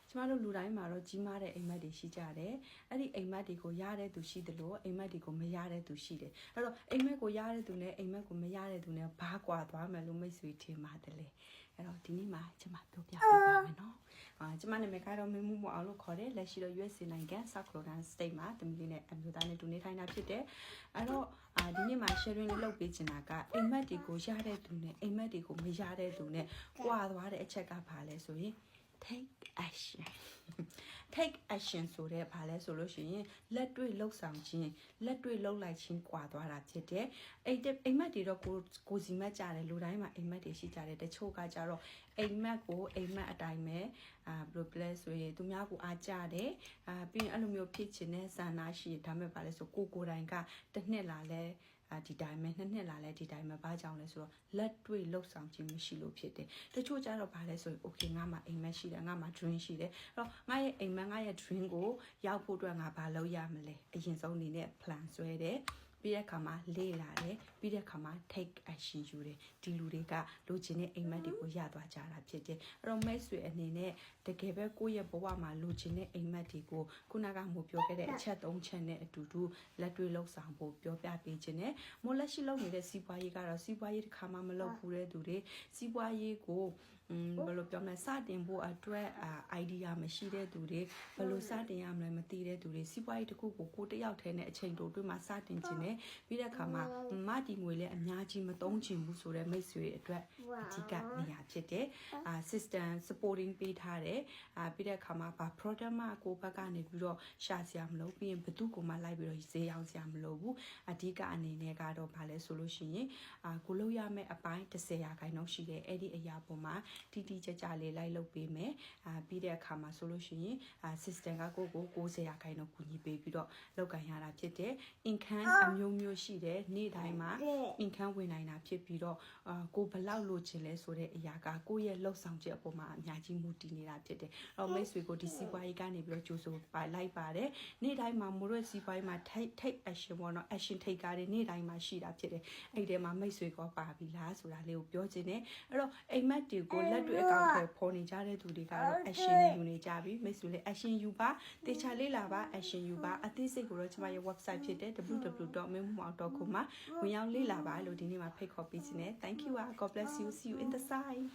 ကျမတို့လူတိုင်းမှာတော့ကြီးမားတဲ့အိမ်မက်တွေရှိကြတယ်အဲ့ဒီအိမ်မက်တွေကိုရတဲ့သူရှိတယ်လို့အိမ်မက်တွေကိုမရတဲ့သူရှိတယ်အဲ့တော့အိမ်မက်ကိုရတဲ့သူနဲ့အိမ်မက်ကိုမရတဲ့သူနဲ့ဘာကွာသွားမယ်လို့မိတ်ဆွေထင်ပါတယ်လေအဲ့တော့ဒီနေ့မှာကျမပြောပြပေးပါမယ်နော်ကျမနာမည်ကတော့မင်းမှုမအောင်လို့ခေါ်တယ်လက်ရှိတော့ USA နိုင်ငံ South Carolina State မှာတမီးလေးနဲ့အမျိုးသားနဲ့တူနေထိုင်တာဖြစ်တယ်အဲ့တော့ဒီနေ့မှာ sharing လေးလုပ်ပေးချင်တာကအိမ်မက်တွေကိုရတဲ့သူနဲ့အိမ်မက်တွေကိုမရတဲ့သူနဲ့ကွာသွားတဲ့အချက်ကဘာလဲဆိုရင်take action ဆိုတဲ့ဘာလဲဆိုလို့ရှိရင်လက်တွေ့လှုပ်ဆောင်ခြင်းလက်တွေ့လှုပ်လိုက်ခြင်းကွာသွားတာဖြစ်တယ်အိမ်မက်တွေတော့ကိုစီမက်ကြတယ်လူတိုင်းမှာအိမ်မက်တွေရှိကြတယ်တချို့ကကြတော့အိမ်မက်ကိုအိမ်မက်အတိုင်းပဲဘယ်လိုလဲဆိုရင်သူများကိုအားကြတယ်ပြီးရင်အဲ့လိုမျိုးဖြစ်ချင်တဲ့ဆန္ဒရှိဒါမဲ့ဘာလဲဆိုကိုယ်တိုင်ကတစ်နှစ်လာလဲဒီတိုင်းပဲနှစ်လာလဲဒီတိုင်းပဲဘာကြောင့်လဲဆိုတော့လက်တွေ့လှုပ်ဆောင်ခြင်းမရှိလို့ဖြစ်တယ်တချို့ကြတော့ဘာလဲဆိုရင် okay ငါမှာအိမ်မက်ရှိတယ်ငါမှာ dream ရှိတယ်အဲ့တော့ငါရဲ့အိမ်မက်ငါရဲ့ dream ကိုရောက်ဖို့အတွက်ငါဘာလုပ်ရမလဲအရင်ဆုံးအနေနဲ့ plan ဆွဲတယ်ပြီးတဲ့အခါမှာလေ့လာတယ်ပြီးတဲ့အခါမှာ take action ယူတယ်ဒီလူတွေကလိုချင်တဲ့အိမ်မက်တွေကိုရသွားကြတာဖြစ်တယ်အဲ့တော့မိတ်ဆွေအနေနဲ့တကယ်ပဲကိုယ့်ရဲ့ဘဝမှာလိုချင်တဲ့အိမ်မက်တွေကိုခုနကမို့ပြောခဲ့တဲ့အချက်၃ချက်နဲ့အတူတူလက်တွေ့လှုပ်ဆောင်ဖို့ပြောပြပေးခြင်းနဲ့မို့လက်ရှိလုပ်နေတဲ့စီးပွားရေးကတော့စီးပွားရေးတစ်ခါမှမလုပ်ဘူးတဲ့သူတွေစီးပွားရေးကိုဘယ်လိုပြောမလဲစတင်ဖို့အတွက်idea မရှိတဲ့သူတွေဘယ်လိုစတင်ရမလဲမသိတဲ့သူတွေစီးပွားရေးတစ်ခုကိုတယောက်တည်းနဲ့အချိန်တိုအတွင်းမှာစတင်ခြင်းနဲ့ပြီးတဲ့အခါမှာမတီငွေလည်းအများကြီးမသုံးချင်ဘူးဆိုတဲ့မိတ်ဆွေအတွက်အဓိကနေရာဖြစ်တယ်system supporting ပေးထားတယ်ပြီးတဲ့အခါမှာဘာ product မှကိုဘက်ကနေပြီးတော့ရှာစရာမလိုပြီးရင်ဘသူကိုမှလိုက်ပြီးတော့ဈေးရောက်စရာမလိုဘူးအဓိကအနေနဲ့ကတော့ဘာလဲဆိုလို့ရှိရင်ကိုလို့ရမယ့်အပိုင်း10%ရှိတယ်အဲ့ဒီအရာပေါ်မှာတိတိကျကျလေးလိုက်လုပ်ပေးမယ်ပြီးတဲ့အခါမှာဆိုလို့ရှိရင်system ကကို90%ကူညီပေးပြီးတော့လောက်ကန်ရတာဖြစ်တယ် income အမျိုးမျိုးရှိတယ်နေ့တိုင်းမှာ income ဝင်နိုင်တာဖြစ်ပြီးတော့ကိုဘလောက်လိုချင်လဲဆိုတဲ့အရာကကိုရဲ့လှုပ်ဆောင်ချက်အပေါ်မှာအများကြီးမူတည်နေတာဖြစ်တယ်အဲ့တော့မိတ်ဆွေကိုဒီစီးပွားရေးကနေပြီးတော့ကြိုးဆိုပါလိုက်ပါတယ်နေ့တိုင်းမှာမိုးရွက်စီးပွားရေးမှာ take action ပေါ့နော် action take ကားတွေနေ့တိုင်းမှာရှိတာဖြစ်တယ်အဲ့ဒီမှာမိတ်ဆွေကပါပြီလားဆိုတာလေးကိုပြောချင်တယ်အဲ့တော့အိမ်မက်တွေကိုလက်တွေ့အကောင့်ထဲပေါ်နေကြတဲ့သူတွေကတော့ action ယူနေကြပြီမိတ်ဆွေလည်း action ယူပါတေချာလေးလာပါ action ယူပါအသေးစိတ်ကိုတော့ကျွန်မရဲ့ website ဖြစ်တဲ့ www.mingmao.com မှာဝင်ရောက်လေ့လာပါလို့ဒီနေ့မှာဖိတ်ခေါ်ပေးခြင်းနဲ့ thank you God bless you see you in the side